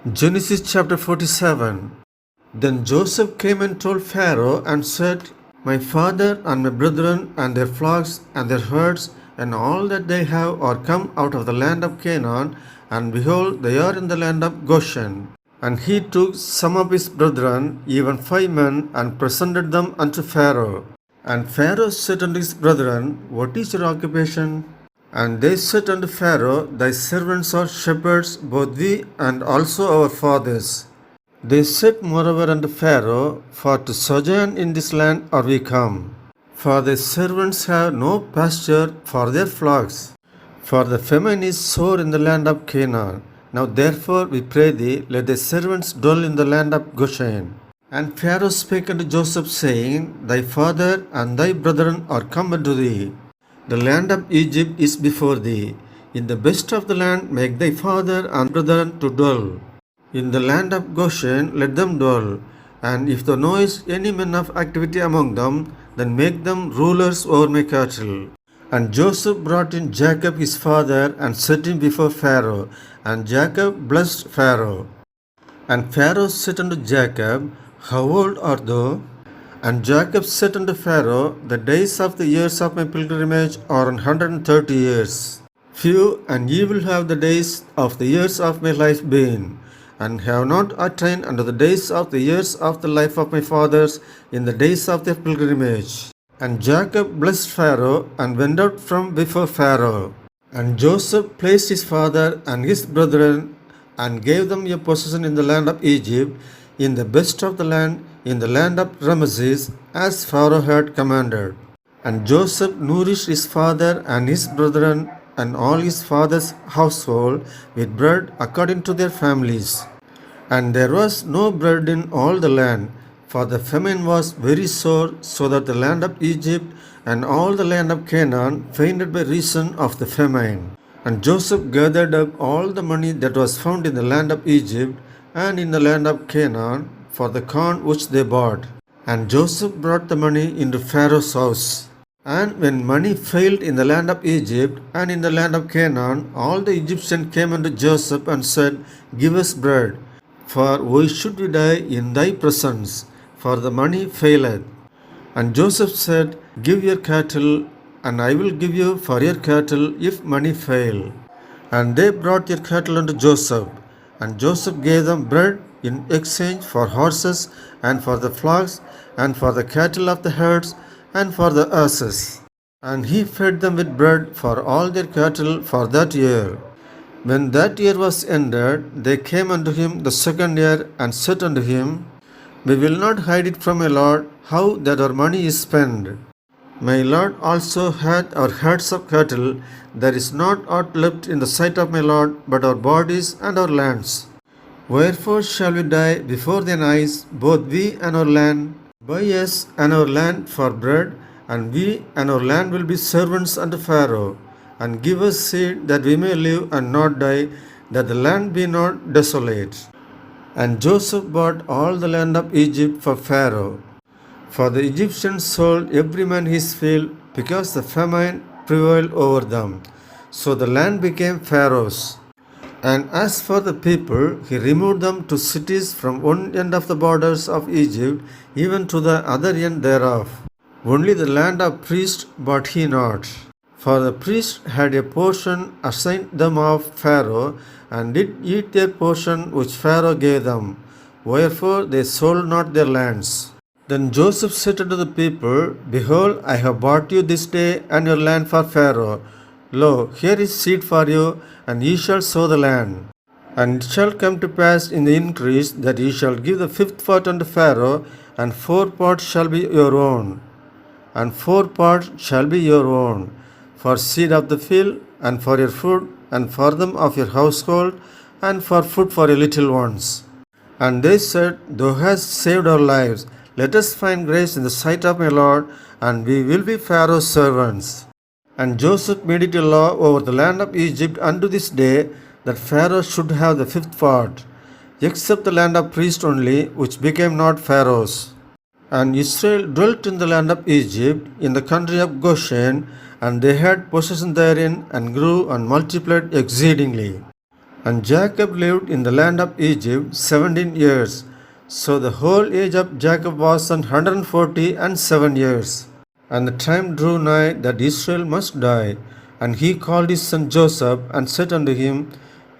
Genesis chapter 47. Then Joseph came and told Pharaoh and said, My father and my brethren and their flocks and their herds and all that they have are come out of the land of Canaan, and behold, they are in the land of Goshen. And he took some of his brethren, even 5 men, and presented them unto Pharaoh. And Pharaoh said unto his brethren, What is your occupation? And they said unto Pharaoh, Thy servants are shepherds, both we and also our fathers. They said moreover unto Pharaoh, For to sojourn in this land are we come. For thy servants have no pasture for their flocks. For the famine is sore in the land of Canaan. Now therefore we pray thee, let thy servants dwell in the land of Goshen. And Pharaoh spake unto Joseph, saying, Thy father and thy brethren are come unto thee. The land of Egypt is before thee. In the best of the land make thy father and brethren to dwell. In the land of Goshen let them dwell. And if thou knowest any men of activity among them, then make them rulers over my cattle. And Joseph brought in Jacob his father, and set him before Pharaoh. And Jacob blessed Pharaoh. And Pharaoh said unto Jacob, How old art thou? And Jacob said unto Pharaoh, The days of the years of my pilgrimage are 130 years. Few and ye will have the days of the years of my life been, and have not attained unto the days of the years of the life of my fathers in the days of their pilgrimage. And Jacob blessed Pharaoh, and went out from before Pharaoh. And Joseph placed his father and his brethren, and gave them a possession in the land of Egypt, in the best of the land, in the land of Ramesses, as Pharaoh had commanded. And Joseph nourished his father and his brethren and all his father's household with bread according to their families. And there was no bread in all the land, for the famine was very sore, so that the land of Egypt and all the land of Canaan fainted by reason of the famine. And Joseph gathered up all the money that was found in the land of Egypt and in the land of Canaan for the corn which they bought. And Joseph brought the money into Pharaoh's house. And when money failed in the land of Egypt and in the land of Canaan, all the Egyptians came unto Joseph and said, Give us bread, for why should we die in thy presence? For the money faileth. And Joseph said, Give your cattle, and I will give you for your cattle if money fail. And they brought their cattle unto Joseph. And Joseph gave them bread in exchange for horses, and for the flocks, and for the cattle of the herds, and for the asses. And he fed them with bread for all their cattle for that year. When that year was ended, they came unto him the second year, and said unto him, We will not hide it from my lord, how that our money is spent. My lord also had our herds of cattle. There is not aught left in the sight of my lord, but our bodies and our lands. Wherefore shall we die before thine eyes, both we and our land? Buy us and our land for bread, and we and our land will be servants unto Pharaoh. And give us seed that we may live and not die, that the land be not desolate. And Joseph bought all the land of Egypt for Pharaoh. For the Egyptians sold every man his field, because the famine prevailed over them. So the land became Pharaoh's. And as for the people, he removed them to cities from one end of the borders of Egypt even to the other end thereof. Only the land of priests bought he not. For the priests had a portion assigned them of Pharaoh, and did eat their portion which Pharaoh gave them. Wherefore they sold not their lands. Then Joseph said unto the people, Behold, I have bought you this day and your land for Pharaoh. Lo, here is seed for you, and ye shall sow the land. And it shall come to pass in the increase that ye shall give the fifth part unto Pharaoh, and 4 parts shall be your own. And 4 parts shall be your own, for seed of the field, and for your food, and for them of your household, and for food for your little ones. And they said, Thou hast saved our lives. Let us find grace in the sight of my Lord, and we will be Pharaoh's servants. And Joseph made it a law over the land of Egypt unto this day, that Pharaoh should have the 5th part, except the land of priests only, which became not Pharaoh's. And Israel dwelt in the land of Egypt, in the country of Goshen, and they had possession therein, and grew and multiplied exceedingly. And Jacob lived in the land of Egypt 17 years. So the whole age of Jacob was 147 years. And the time drew nigh that Israel must die. And he called his son Joseph, and said unto him,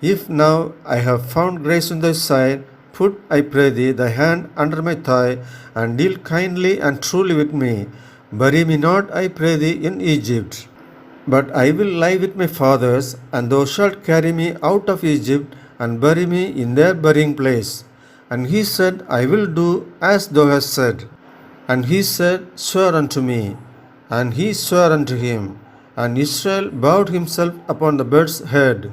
If now I have found grace in thy sight, put, I pray thee, thy hand under my thigh, and deal kindly and truly with me. Bury me not, I pray thee, in Egypt. But I will lie with my fathers, and thou shalt carry me out of Egypt, and bury me in their burying place. And he said, I will do as thou hast said. And he said, Swear unto me. And he sware unto him. And Israel bowed himself upon the bird's head.